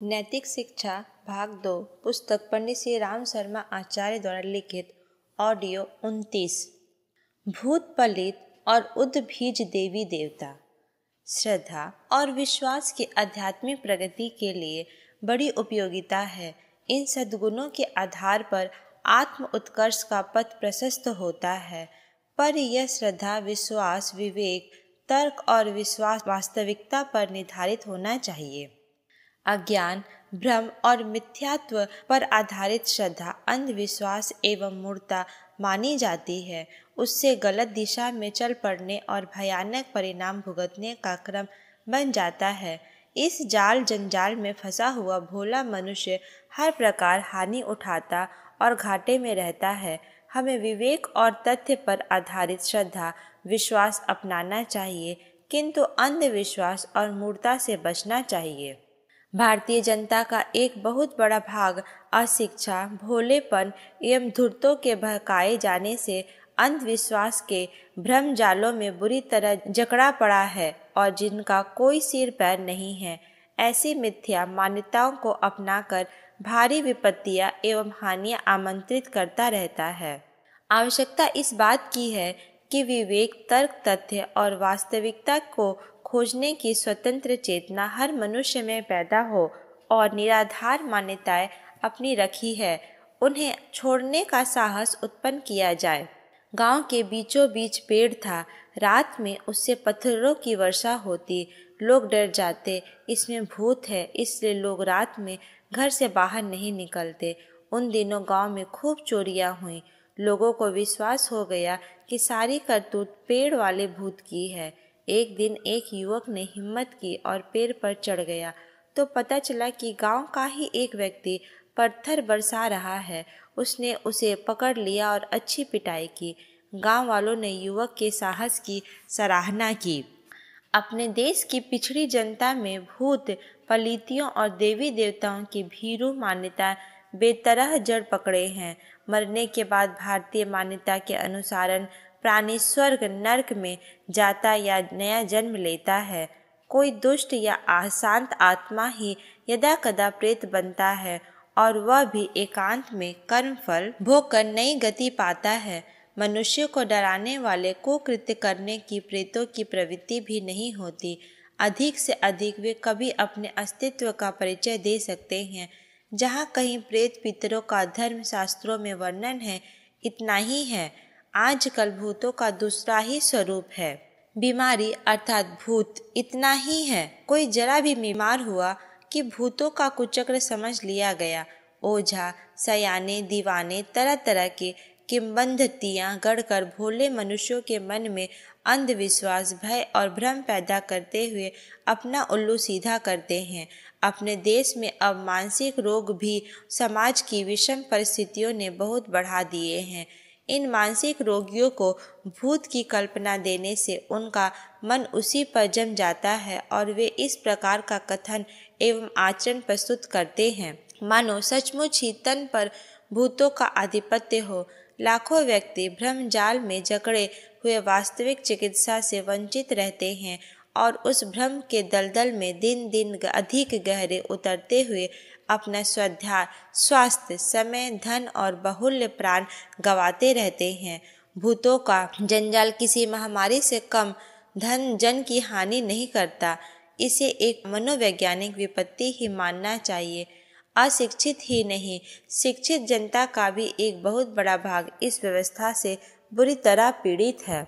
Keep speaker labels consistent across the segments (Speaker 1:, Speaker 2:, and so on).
Speaker 1: नैतिक शिक्षा भाग 2 पुस्तक पंडित श्री राम शर्मा आचार्य द्वारा लिखित ऑडियो 29। भूत पलित और उद्भिज देवी देवता। श्रद्धा और विश्वास की आध्यात्मिक प्रगति के लिए बड़ी उपयोगिता है। इन सद्गुणों के आधार पर आत्म उत्कर्ष का पथ प्रशस्त होता है, पर यह श्रद्धा, विश्वास, विवेक, तर्क और विश्वास वास्तविकता पर निर्धारित होना चाहिए। अज्ञान, भ्रम और मिथ्यात्व पर आधारित श्रद्धा अंधविश्वास एवं मूर्खता मानी जाती है। उससे गलत दिशा में चल पड़ने और भयानक परिणाम भुगतने का क्रम बन जाता है। इस जाल जंजाल में फंसा हुआ भोला मनुष्य हर प्रकार हानि उठाता और घाटे में रहता है। हमें विवेक और तथ्य पर आधारित श्रद्धा विश्वास अपनाना चाहिए, किंतु अंधविश्वास और मूर्खता से बचना चाहिए। भारतीय जनता का एक बहुत बड़ा भाग अशिक्षा, भोलेपन एवं धूर्तों के बहकाए जाने से अंधविश्वास के भ्रम जालों में बुरी तरह जकड़ा पड़ा है और जिनका कोई सिर पैर नहीं है। ऐसी मिथ्या मान्यताओं को अपनाकर भारी विपत्तियां एवं हानियां आमंत्रित करता रहता है। आवश्यकता इस बात की है कि विवेक, तर्क, तथ्य और वास्तविकता को खोजने की स्वतंत्र चेतना हर मनुष्य में पैदा हो और निराधार मान्यताएं अपनी रखी है उन्हें छोड़ने का साहस उत्पन्न किया जाए। गांव के बीचों बीच पेड़ था। रात में उससे पत्थरों की वर्षा होती। लोग डर जाते, इसमें भूत है, इसलिए लोग रात में घर से बाहर नहीं निकलते। उन दिनों गांव में खूब चोरियां हुई। लोगों को विश्वास हो गया कि सारी करतूत पेड़ वाले भूत की है। एक दिन एक युवक ने हिम्मत की और पेड़ पर चढ़ गया तो पता चला कि गांव का ही एक व्यक्ति पत्थर बरसा रहा है। उसने उसे पकड़ लिया और अच्छी पिटाई की। गांव वालों ने युवक के साहस की सराहना की। अपने देश की पिछड़ी जनता में भूत, पलितियों और देवी देवताओं की भीरू मान्यता बेतरह जड़ पकड़े हैं। मरने के बाद भारतीय मान्यता के अनुसार प्राणी स्वर्ग नरक में जाता या नया जन्म लेता है। कोई दुष्ट या अशांत आत्मा ही यदा कदा प्रेत बनता है और वह भी एकांत में कर्म फल भोग कर नई गति पाता है। मनुष्य को डराने वाले कुकृत्य करने की प्रेतों की प्रवृत्ति भी नहीं होती। अधिक से अधिक वे कभी अपने अस्तित्व का परिचय दे सकते हैं। जहाँ कहीं प्रेत पितरों का धर्म शास्त्रों में वर्णन है, इतना ही है। आजकल भूतों का दूसरा ही स्वरूप है, बीमारी अर्थात भूत, इतना ही है। कोई जरा भी बीमार हुआ कि भूतों का कुचक्र समझ लिया गया। ओझा, सयाने, दीवाने तरह तरह के किंवदंतियां गढ़कर भोले मनुष्यों के मन में अंधविश्वास, भय और भ्रम पैदा करते हुए अपना उल्लू सीधा करते हैं। अपने देश में अब मानसिक रोग भी समाज की विषम परिस्थितियों ने बहुत बढ़ा दिए हैं। इन मानसिक रोगियों को भूत की कल्पना देने से उनका मन उसी पर जम जाता है और वे इस प्रकार का कथन एवं आचरण प्रस्तुत करते हैं मानो सचमुच ही तन पर भूतों का आधिपत्य हो। लाखों व्यक्ति भ्रम जाल में जकड़े हुए वास्तविक चिकित्सा से वंचित रहते हैं और उस भ्रम के दलदल में दिन दिन अधिक गहरे उतरते हुए अपना स्वाध्याय, स्वास्थ्य, समय, धन और बहुल्य प्राण गंवाते रहते हैं। भूतों का जंजाल किसी महामारी से कम धन जन की हानि नहीं करता। इसे एक मनोवैज्ञानिक विपत्ति ही मानना चाहिए। अशिक्षित ही नहीं, शिक्षित जनता का भी एक बहुत बड़ा भाग इस व्यवस्था से बुरी तरह पीड़ित है।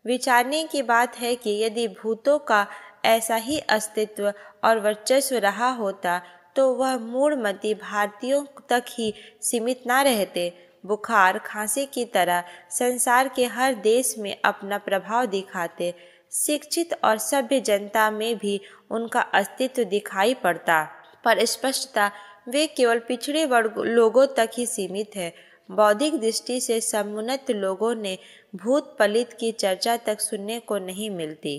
Speaker 1: विचारने की बात है कि यदि भूतों का ऐसा ही अस्तित्व और वर्चस्व रहा होता तो वह मूढ़मती भारतीयों तक ही सीमित न रहते। बुखार, खांसी की तरह संसार के हर देश में अपना प्रभाव दिखाते। शिक्षित और सभ्य जनता में भी उनका अस्तित्व दिखाई पड़ता, पर स्पष्टता वे केवल पिछड़े वर्ग लोगों तक ही सीमित है। बौद्धिक दृष्टि से समुन्नत लोगों ने भूत पलित की चर्चा तक सुनने को नहीं मिलती।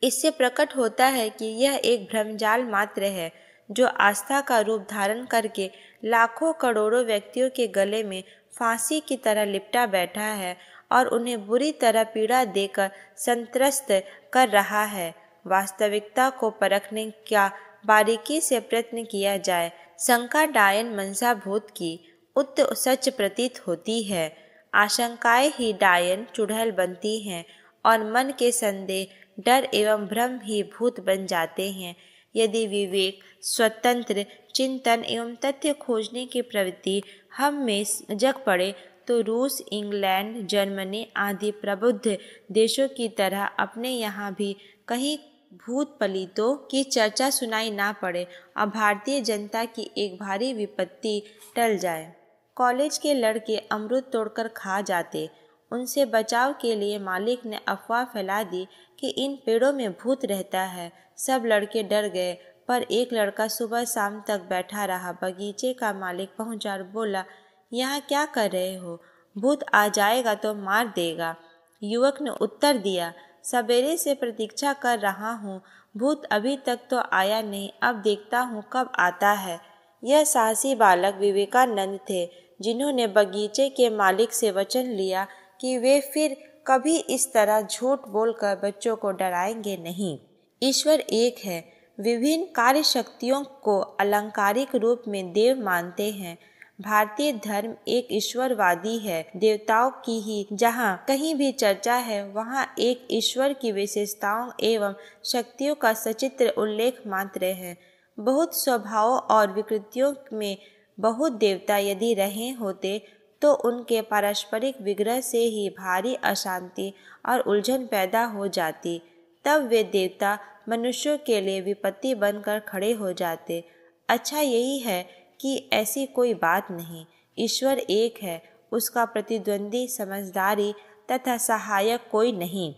Speaker 1: इससे प्रकट होता है कि यह एक भ्रमजाल मात्र है जो आस्था का रूप धारण करके लाखों करोड़ों व्यक्तियों के गले में फांसी की तरह लिपटा बैठा है और उन्हें बुरी तरह पीड़ा देकर संत्रस्त कर रहा है। वास्तविकता को परखने का बारीकी से प्रयत्न किया जाए, शंका डायन मनसा भूत की उत सच प्रतीत होती है। आशंकाएं ही डायन चुड़ैल बनती हैं और मन के संदेह, डर एवं भ्रम ही भूत बन जाते हैं। यदि विवेक, स्वतंत्र चिंतन एवं तथ्य खोजने की प्रवृत्ति हम में जग पड़े तो रूस, इंग्लैंड, जर्मनी आदि प्रबुद्ध देशों की तरह अपने यहाँ भी कहीं भूत पलितों की चर्चा सुनाई ना पड़े और भारतीय जनता की एक भारी विपत्ति टल जाए। कॉलेज के लड़के अमरूद तोड़कर खा जाते। उनसे बचाव के लिए मालिक ने अफवाह फैला दी कि इन पेड़ों में भूत रहता है। सब लड़के डर गए, पर एक लड़का सुबह शाम तक बैठा रहा। बगीचे का मालिक पहुंचा और बोला, यहाँ क्या कर रहे हो? भूत आ जाएगा तो मार देगा। युवक ने उत्तर दिया, सवेरे से प्रतीक्षा कर रहा हूँ, भूत अभी तक तो आया नहीं, अब देखता हूँ कब आता है। यह साहसी बालक विवेकानंद थे, जिन्होंने बगीचे के मालिक से वचन लिया कि वे फिर कभी इस तरह झूठ बोलकर बच्चों को डराएंगे नहीं। ईश्वर एक है। विभिन्न कार्य शक्तियों को अलंकारिक रूप में देव मानते हैं। भारतीय धर्म एक ईश्वरवादी है। देवताओं की ही जहाँ कहीं भी चर्चा है, वहाँ एक ईश्वर की विशेषताओं एवं शक्तियों का सचित्र उल्लेख मात्र है। बहुत स्वभावों और विकृतियों में बहुत देवता यदि रहे होते तो उनके पारस्परिक विग्रह से ही भारी अशांति और उलझन पैदा हो जाती। तब वे देवता मनुष्यों के लिए विपत्ति बनकर खड़े हो जाते। अच्छा यही है कि ऐसी कोई बात नहीं। ईश्वर एक है, उसका प्रतिद्वंदी, समझदारी तथा सहायक कोई नहीं।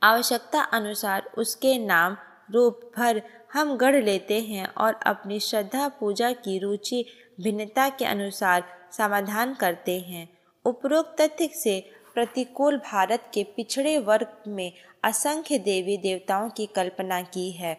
Speaker 1: आवश्यकता अनुसार उसके नाम रूप भर हम गढ़ लेते हैं और अपनी श्रद्धा पूजा की रुचि भिन्नता के अनुसार समाधान करते हैं। उपरोक्त तथ्य से प्रतिकूल भारत के पिछड़े वर्ग में असंख्य देवी देवताओं की कल्पना की है।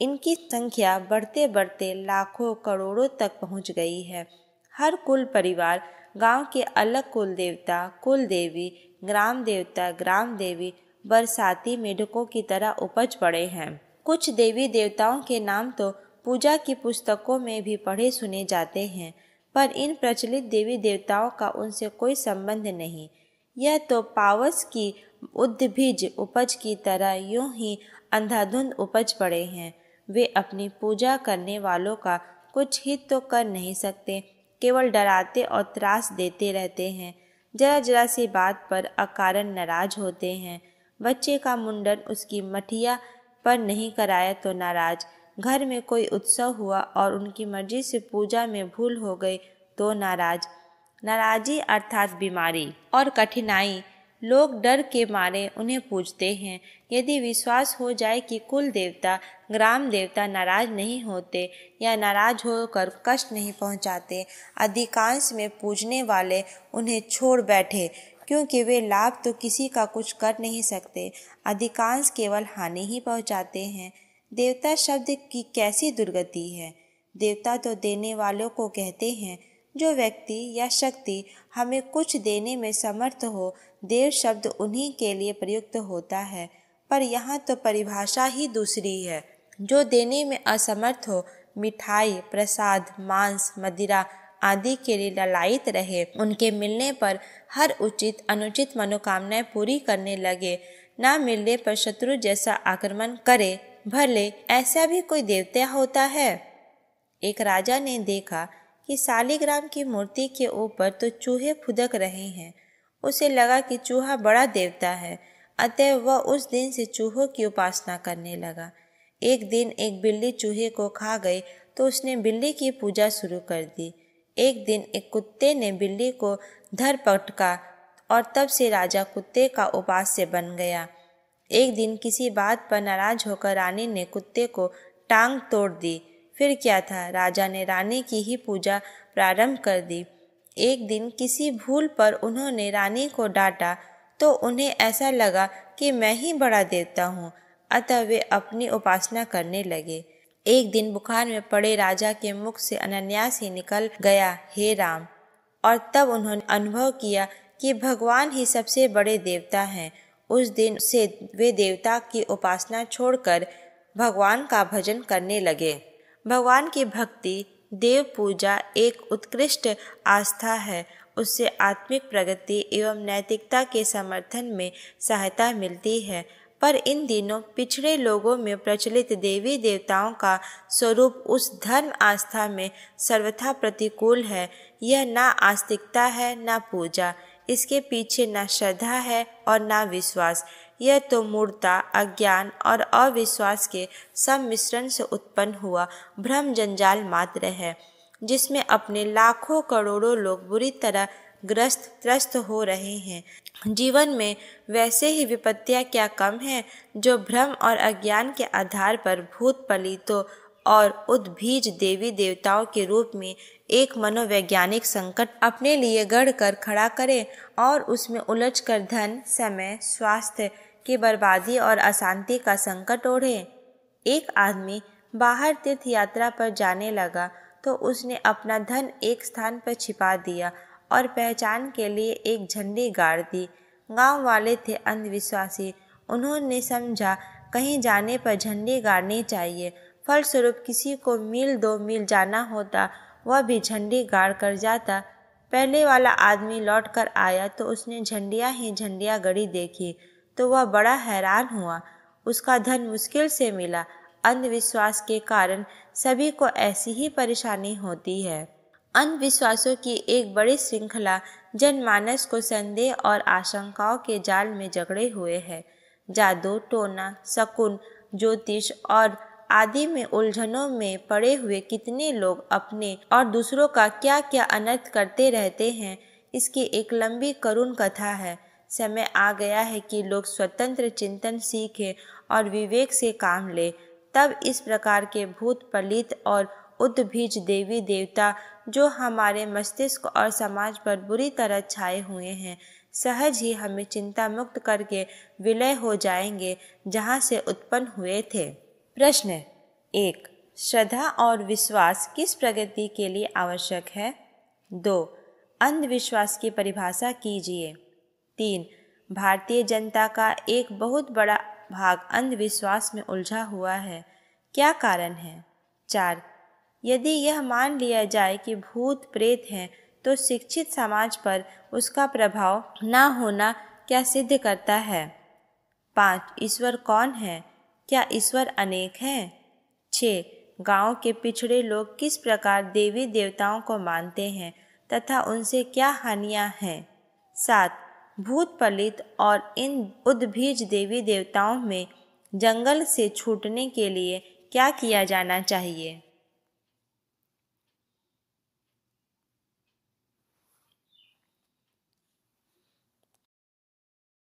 Speaker 1: इनकी संख्या बढ़ते बढ़ते लाखों करोड़ों तक पहुंच गई है। हर कुल परिवार गांव के अलग कुल देवता, कुल देवी, ग्राम देवता, ग्राम देवी बरसाती मेढकों की तरह उपज पड़े हैं। कुछ देवी देवताओं के नाम तो पूजा की पुस्तकों में भी पढ़े सुने जाते हैं, पर इन प्रचलित देवी देवताओं का उनसे कोई संबंध नहीं। यह तो पावस की उद्भिज उपज की तरह यूं ही अंधाधुंध उपज पड़े हैं। वे अपनी पूजा करने वालों का कुछ हित तो कर नहीं सकते, केवल डराते और त्रास देते रहते हैं। जरा जरा सी बात पर अकारण नाराज होते हैं। बच्चे का मुंडन उसकी मठिया पर नहीं कराया तो नाराज, घर में कोई उत्सव हुआ और उनकी मर्जी से पूजा में भूल हो गई तो नाराज। नाराजी अर्थात बीमारी और कठिनाई। लोग डर के मारे उन्हें पूजते हैं। यदि विश्वास हो जाए कि कुल देवता, ग्राम देवता नाराज नहीं होते या नाराज होकर कष्ट नहीं पहुंचाते, अधिकांश में पूजने वाले उन्हें छोड़ बैठे, क्योंकि वे लाभ तो किसी का कुछ कर नहीं सकते, अधिकांश केवल हानि ही पहुंचाते हैं। देवता शब्द की कैसी दुर्गति है। देवता तो देने वालों को कहते हैं। जो व्यक्ति या शक्ति हमें कुछ देने में समर्थ हो, देव शब्द उन्हीं के लिए प्रयुक्त होता है। पर यहाँ तो परिभाषा ही दूसरी है। जो देने में असमर्थ हो, मिठाई, प्रसाद, मांस, मदिरा आदि के लिए ललायित रहे, उनके मिलने पर हर उचित अनुचित मनोकामनाएं पूरी करने लगे, ना मिलने पर शत्रु जैसा आक्रमण करे, भले ऐसा भी कोई देवता होता है। एक राजा ने देखा कि शालिग्राम की मूर्ति के ऊपर तो चूहे फुदक रहे हैं। उसे लगा कि चूहा बड़ा देवता है, अतः वह उस दिन से चूहों की उपासना करने लगा। एक दिन एक बिल्ली चूहे को खा गई तो उसने बिल्ली की पूजा शुरू कर दी। एक दिन एक कुत्ते ने बिल्ली को धर पटका और तब से राजा कुत्ते का उपास्य बन गया। एक दिन किसी बात पर नाराज होकर रानी ने कुत्ते को टांग तोड़ दी। फिर क्या था, राजा ने रानी की ही पूजा प्रारंभ कर दी। एक दिन किसी भूल पर उन्होंने रानी को डांटा तो उन्हें ऐसा लगा कि मैं ही बड़ा देवता हूँ, अतः वे अपनी उपासना करने लगे। एक दिन बुखार में पड़े राजा के मुख से अनायास ही निकल गया, हे राम, और तब उन्होंने अनुभव किया कि भगवान ही सबसे बड़े देवता हैं। उस दिन से वे देवता की उपासना छोड़कर भगवान का भजन करने लगे। भगवान की भक्ति, देव पूजा एक उत्कृष्ट आस्था है। उससे आत्मिक प्रगति एवं नैतिकता के समर्थन में सहायता मिलती है। पर इन दिनों पिछड़े लोगों में प्रचलित देवी देवताओं का स्वरूप उस धर्म आस्था में सर्वथा प्रतिकूल है। यह ना आस्तिकता है ना पूजा, इसके पीछे ना श्रद्धा है और ना विश्वास। यह तो मूर्खता, अज्ञान और अविश्वास के सम्मिश्रण से उत्पन्न हुआ भ्रम जंजाल मात्र है, जिसमें अपने लाखों करोड़ों लोग बुरी तरह त्रस्त हो रहे हैं। जीवन में वैसे ही विपत्तियां क्या कम हैं जो भ्रम और अज्ञान के आधार पर भूत पलीतों और उद्भीज देवी देवताओं के रूप में एक मनोवैज्ञानिक संकट अपने लिए गढ़ कर खड़ा करें और उसमें उलझकर धन, समय, स्वास्थ्य की बर्बादी और अशांति का संकट ओढ़े। एक आदमी बाहर तीर्थ यात्रा पर जाने लगा तो उसने अपना धन एक स्थान पर छिपा दिया और पहचान के लिए एक झंडी गाड़ दी। गांव वाले थे अंधविश्वासी। उन्होंने समझा कहीं जाने पर झंडी गाड़नी चाहिए। फलस्वरूप किसी को मील 2 मील जाना होता, वह भी झंडी गाड़ कर जाता। पहले वाला आदमी लौट कर आया तो उसने झंडियाँ ही झंडियाँ गड़ी देखी तो वह बड़ा हैरान हुआ। उसका धन मुश्किल से मिला। अंधविश्वास के कारण सभी को ऐसी ही परेशानी होती है। अंधविश्वासों की एक बड़ी श्रृंखला जनमानस को संदेह और आशंकाओं के जाल में जकड़े हुए है। जादू, टोना, शकुन, ज्योतिष और आदि में उलझनों में पड़े हुए कितने लोग अपने और दूसरों का क्या क्या अनर्थ करते रहते हैं, इसकी एक लंबी करुण कथा है। समय आ गया है कि लोग स्वतंत्र चिंतन सीखें और विवेक से काम लें। तब इस प्रकार के भूत पलित और उद्भीज देवी देवता जो हमारे मस्तिष्क और समाज पर बुरी तरह छाए हुए हैं, सहज ही हमें चिंता मुक्त करके विलय हो जाएंगे जहाँ से उत्पन्न हुए थे। प्रश्न 1. श्रद्धा और विश्वास किस प्रगति के लिए आवश्यक है? 2. अंधविश्वास की परिभाषा कीजिए। 3. भारतीय जनता का एक बहुत बड़ा भाग अंधविश्वास में उलझा हुआ है, क्या कारण है? 4. यदि यह मान लिया जाए कि भूत प्रेत हैं तो शिक्षित समाज पर उसका प्रभाव ना होना क्या सिद्ध करता है? 5. ईश्वर कौन है? क्या ईश्वर अनेक हैं? 6. गांव के पिछड़े लोग किस प्रकार देवी देवताओं को मानते हैं तथा उनसे क्या हानियां हैं? 7. भूत पलित और इन उद्भीज देवी देवताओं में जंगल से छूटने के लिए क्या किया जाना चाहिए?